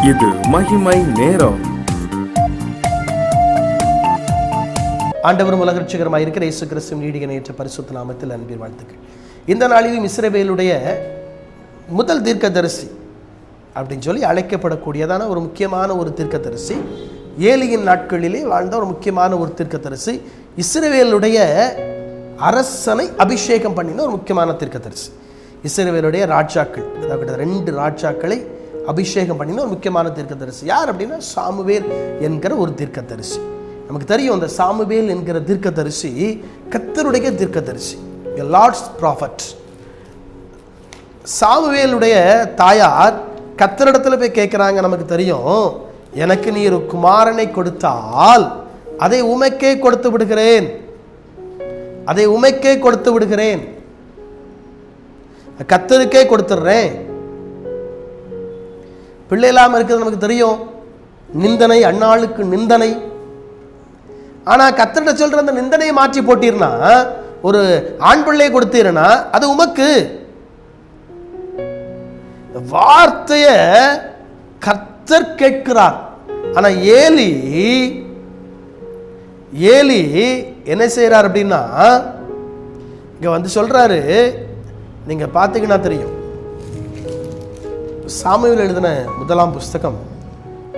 இது மகிமை நேரம். ஆண்டவரும் உலக ரட்சகருமாய் இருக்கிற இயேசு கிறிஸ்துவின் ஈடிய நேற்ற பரிசுத்த நாமத்தில் அன்பின் வாழ்த்துக்கள். இந்த நாளிலும் இஸ்ரவேலுடைய முதல் தீர்க்கதரிசி அப்படின்னு சொல்லி அழைக்கப்படக்கூடியதான ஒரு முக்கியமான ஒரு தீர்க்கதரிசி, ஏலியின் நாட்களிலே வாழ்ந்த ஒரு முக்கியமான ஒரு தீர்க்கதரிசி, இஸ்ரவேலுடைய அரசனை அபிஷேகம் பண்ணின ஒரு முக்கியமான தீர்க்கதரிசி, இஸ்ரவேலுடைய ராஜாக்கள், அதாவது 2 ராஜாக்களை அபிஷேகம் பண்ணின ஒரு முக்கியமான தீர்க்கதரிசி. யார் அப்படின்னா சாமுவேல் என்கிற ஒரு தீர்க்கதரிசி. நமக்கு தெரியும், அந்த சாமுவேல் என்கிற தீர்க்கதரிசி கர்த்தருடைய தீர்க்கதரிசி, லார்ட்ஸ் ப்ராஃபட். சாமுவேலுடைய தாயார் கர்த்தரிடத்துல போய் கேட்குறாங்க, நமக்கு தெரியும், எனக்கு நீ ஒரு குமாரனை கொடுத்தால் அதை உமக்கே கொடுத்து விடுகிறேன், அதை உமக்கே கொடுத்து விடுகிறேன், கர்த்தருக்கே கொடுத்துடுறேன். பிள்ளை இல்லாமல் இருக்கிறது நமக்கு தெரியும், நிந்தனை, அந்நாளுக்கு நிந்தனை. ஆனா கர்த்தர்கிட்ட சொல்ற அந்த நிந்தனையை மாற்றி போட்டீர்னா, ஒரு ஆண் பிள்ளையை கொடுத்தீர்னா அது உமக்கு. வார்த்தைய கர்த்தர் கேட்கிறார். ஆனா ஏலி என்ன செய்யறார் அப்படின்னா, இங்க வந்து சொல்றாரு, நீங்க பாத்தீங்கன்னா தெரியும், சாமுவேல் எழுதின முதலாம் புஸ்தகம்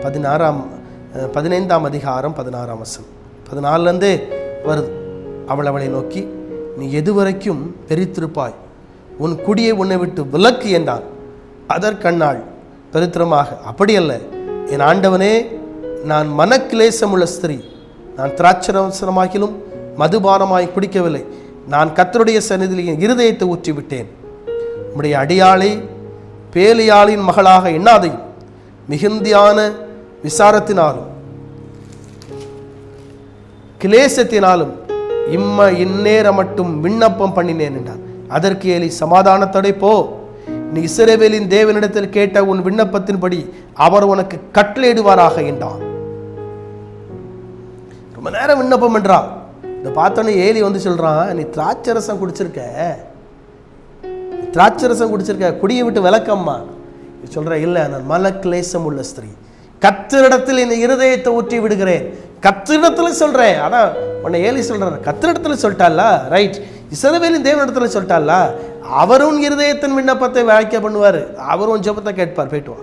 15ஆம் அதிகாரம் 16ஆம் வசனம் 14 வருது. அவளை நோக்கி, நீ எதுவரைக்கும் பெரித்திருப்பாய், உன் குடியை உன்னை விட்டு விலக்கு என்றான். அதற்கண்ணாள் பெரித்திரமாக, அப்படியல்ல என் ஆண்டவனே, நான் மனக்கிலேசம் உள்ள ஸ்திரீ, நான் திராட்சரசமாகிலும் மதுபானமாய் குடிக்கவில்லை, நான் கர்த்தருடைய சந்நிதியில் என் இருதயத்தை ஊற்றிவிட்டேன். உம்முடைய அடியாளை பேலியாளின் மகளாக எண்ணாதையும் மிகுந்தியான விசாரத்தினாலும் கிலேசத்தினாலும் இந்நேரம் மட்டும் விண்ணப்பம் பண்ணினேன் என்றார். அதற்கு ஏலி, சமாதானத்தோட போ, நீ இஸ்ரவேலின் தேவனிடத்தில் கேட்ட உன் விண்ணப்பத்தின்படி அவர் உனக்கு கட்டளையிடுவாராக என்றான். ரொம்ப நேரம் விண்ணப்பம் என்றான். இதை பார்த்தோன்னே ஏலி வந்து சொல்றான், நீ திராட்சரசம் குடிச்சிருக்க, குடியை விட்டு விளக்கம்மா. சொல்ற, இல்ல, நான் மனக்கிலேசம் உள்ள ஸ்திரீ, கர்த்தரிடத்தில் என் இருதயத்தை ஊற்றி விடுகிறேன். கர்த்தரிடத்துல சொல்றேன். அதான் உன்னை ஏலி சொல்றாரு, கர்த்தரிடத்துல சொல்லிட்டால, ரைட், இஸ்ரவேலின் தேவனிடத்துல சொல்லிட்டால, அவரும் இருதயத்தின் விண்ணப்பத்தை வாய்க்க பண்ணுவாரு, அவரும் ஜெபத்தை கேட்பார், போயிட்டு வா.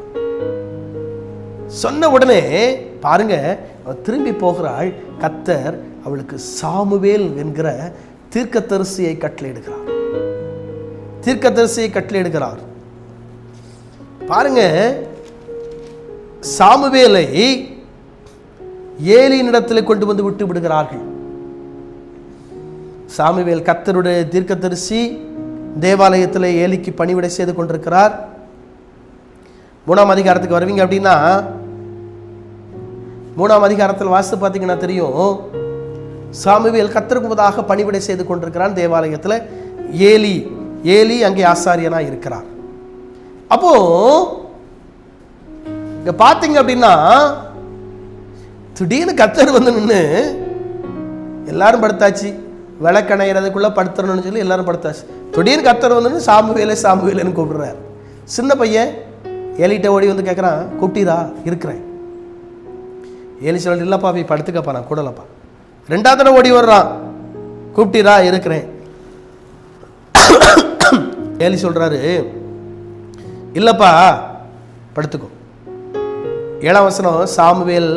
சொன்ன உடனே பாருங்க, அவள் திரும்பி போகிறாள். கர்த்தர் அவளுக்கு சாமுவேல் என்கிற தீர்க்கதரிசியை கட்டளையிடுகிறார். பாருங்க, சாமுவேலை ஏலியினிடத்தில் கொண்டு வந்து விட்டு விடுகிறார்கள். சாமுவேல் கர்த்தருடைய தீர்க்கதரிசி, தேவாலயத்தில் ஏலிக்கு பணிவிடை செய்து கொண்டிருக்கிறார். 3ஆம் அதிகாரத்துக்கு வருவீங்க அப்படின்னா, 3ஆம் அதிகாரத்தில் வாசித்து பார்த்தீங்கன்னா தெரியும், சாமுவேல் கர்த்தருக்கு முன்பதாக பணிவிடை செய்து கொண்டிருக்கிறான் தேவாலயத்தில். ஏலி அங்கே ஆசாரியனா இருக்கிறார். அப்போ இங்க பாத்தீங்க அப்படின்னா, திடீர்னு கர்த்தர் வந்து நின்று, எல்லாரும் படுத்தாச்சு, விளக்கணைகிறதுக்குள்ள படுத்துறணும்னு சொல்லி எல்லாரும் படுத்தாச்சு. திடீர்னு கர்த்தர் வந்து சாமுவேலேன்னு கூப்பிடுறார். சின்ன பையன் ஏலிட்ட ஓடி வந்து கேட்குறான், கூப்பிட்டீரா? இருக்கிறேன். ஏலி சொல்லிட்டு, இல்லப்பா, போய் படுத்துக்கப்பா, நான் கூடலப்பா. 2ஆவது தடவை ஓடி வர்றான், கூப்பிட்டீரா? இருக்கிறேன். ஏலி சொல்றாரு, இல்லப்பா, படுத்துக்கோ. 7ஆம் வசனம், சாமுவேல்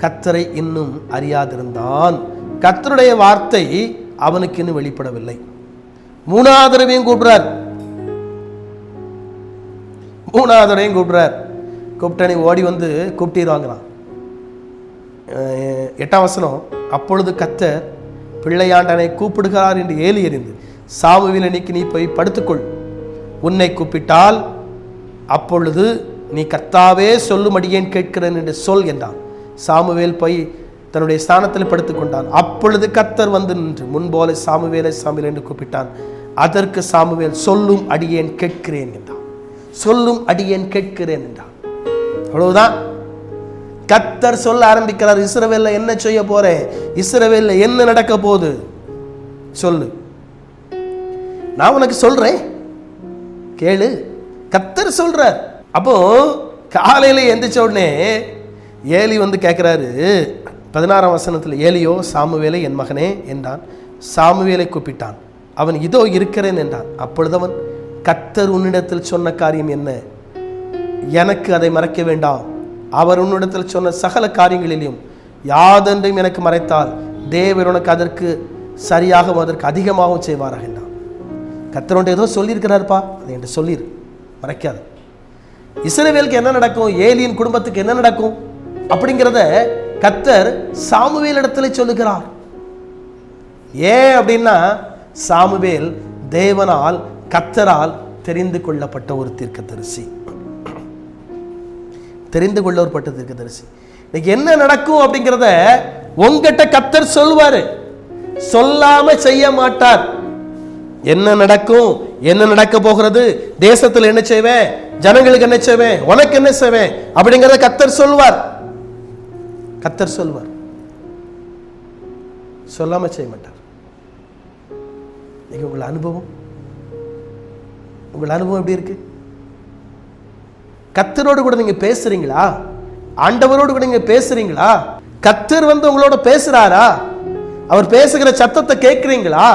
கர்த்தரை இன்னும் அறியாதிருந்தான், கர்த்தருடைய வார்த்தை அவனுக்கு இன்னும் வெளிப்படவில்லை. 3ஆவது தடவையும் கூப்பிடுறார். கூப்பிட்ட நீ ஓடி வந்து கூப்பிட்டீருவாங்கிறான். 8ஆம் வசனம், அப்பொழுது கர்த்தர் பிள்ளையாண்டனை கூப்பிடுகிறார் என்று ஏலி அறிந்து, சாமுவேல், இன்னைக்கு நீ போய் படுத்துக்கொள், உன்னை கூப்பிட்டால் அப்பொழுது நீ கர்த்தாவே சொல்லும் அடியேன் கேட்கிறேன் என்று சொல் என்றான். சாமுவேல் போய் தன்னுடைய ஸ்தானத்தில் படுத்துக்கொண்டான். அப்பொழுது கர்த்தர் வந்து நின்று முன்போல சாமுவேலை என்று கூப்பிட்டான். அதற்கு சாமுவேல், சொல்லும் அடியேன் கேட்கிறேன் என்றான். அவ்வளவுதான். கர்த்தர் சொல்ல ஆரம்பிக்கிறார், இஸ்ரவேல்ல என்ன செய்ய போறேன், இஸ்ரவேல்ல என்ன நடக்க போகுது சொல்லு, நான் உனக்கு சொல்றேன், கேளு. கர்த்தர் சொல்றார். அப்போ காலையில் எந்திரிச்ச உடனே ஏலி வந்து கேட்குறாரு. 16ஆம் வசனத்தில், ஏலியோ சாமுவேலை என் மகனே என்றான். சாமுவேலை கூப்பிட்டான். அவன் இதோ இருக்கிறேன் என்றான். அப்பொழுது அவன், கர்த்தர் உன்னிடத்தில் சொன்ன காரியம் என்ன? எனக்கு அதை மறைக்க வேண்டாம். அவர் உன்னிடத்தில் சொன்ன சகல காரியங்களிலும் யாதென்றையும் எனக்கு மறைத்தால் தேவர் உனக்கு அதற்கு சரியாகவும் அதற்கு அதிகமாகவும் செய்வாராக என்றான். கர்த்தர் ஒன்று ஏதோ சொல்லியிருக்கிறாருப்பா, அதை என்று சொல்லிடு, மறைக்காது. இஸ்ரவேலுக்கு என்ன நடக்கும், ஏலியின் குடும்பத்துக்கு என்ன நடக்கும் அப்படிங்கிறத கர்த்தர் சாமுவேல் இடத்துல சொல்லுகிறார். ஏன் அப்படின்னா, சாமுவேல் தேவனால் கர்த்தரால் தெரிந்து கொள்ளப்பட்ட ஒரு தீர்க்கதரிசி, தெரிந்து கொள்ளப்பட்ட தீர்க்கதரிசி. இன்னைக்கு என்ன நடக்கும் அப்படிங்கிறத உங்ககிட்ட கர்த்தர் சொல்வாரு, சொல்லாம செய்ய மாட்டார். என்ன நடக்கும், என்ன நடக்க போகிறது, தேசத்தில் என்ன செய்வேன், ஜனங்களுக்கு என்ன செய்வேன், உனக்கு என்ன செய்வேன் அப்படிங்கிறத கர்த்தர் சொல்வார். கர்த்தர் சொல்வார், சொல்லாம செய்ய மாட்டார். நீங்க உங்கள் அனுபவம் எப்படி இருக்கு? கர்த்தரோடு கூட நீங்க பேசுறீங்களா? ஆண்டவரோடு கூட நீங்க பேசுறீங்களா? கர்த்தர் வந்து உங்களோட பேசுறாரா? அவர் பேசுகிற சத்தத்தை கேட்கிறீங்களா?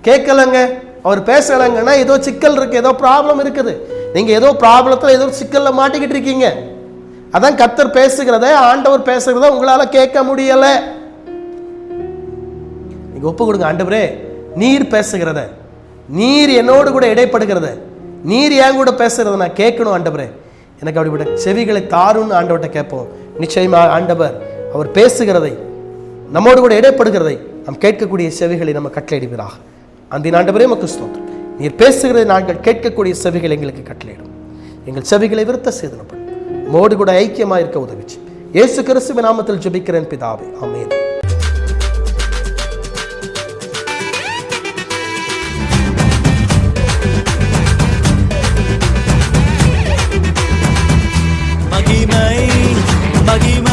கேட்கலங்க, அவர் பேசலங்கன்னா ஏதோ சிக்கல் இருக்கு, ஏதோ ப்ராப்ளம் இருக்குது. நீங்க ஏதோ ப்ராப்ளத்தில் ஏதோ சிக்கல்ல மாட்டிக்கிட்டு இருக்கீங்க. அதான் கர்த்தர் பேசுகிறத, ஆண்டவர் பேசுகிறத உங்களால கேட்க முடியல. நீங்க ஒப்பு கொடுங்க, ஆண்டவரே நீர் பேசுகிறத, நீர் என்னோடு கூட இடைப்படுகிறத, நீர் என் கூட பேசுகிறத நான் கேட்கணும் ஆண்டவரே, எனக்கு அப்படிப்பட்ட செவிகளை தாருன்னு ஆண்டவர்கிட்ட கேட்போம். நிச்சயமா ஆண்டவர் அவர் பேசுகிறதை, நம்மோடு கூட இடைப்படுகிறதை நாம் கேட்கக்கூடிய செவிகளை நம்ம கட்டளையிடுவீராக. அந்த ஆண்டவரே உமக்கு ஸ்தோத்திரம். நீர் பேசுகிறதை நாங்கள் கேட்கக்கூடிய செவிகள் எங்களுக்கு கட்டளையிடும். எங்கள் செவிகளை விருத்த சேதனப்படும். மோடு கூட ஐக்கியமாக இருக்க உதவிச்சு இயேசு கிறிஸ்துவின் நாமத்தில் ஜெபிக்கிறேன் பிதாவே, ஆமென். மகிமை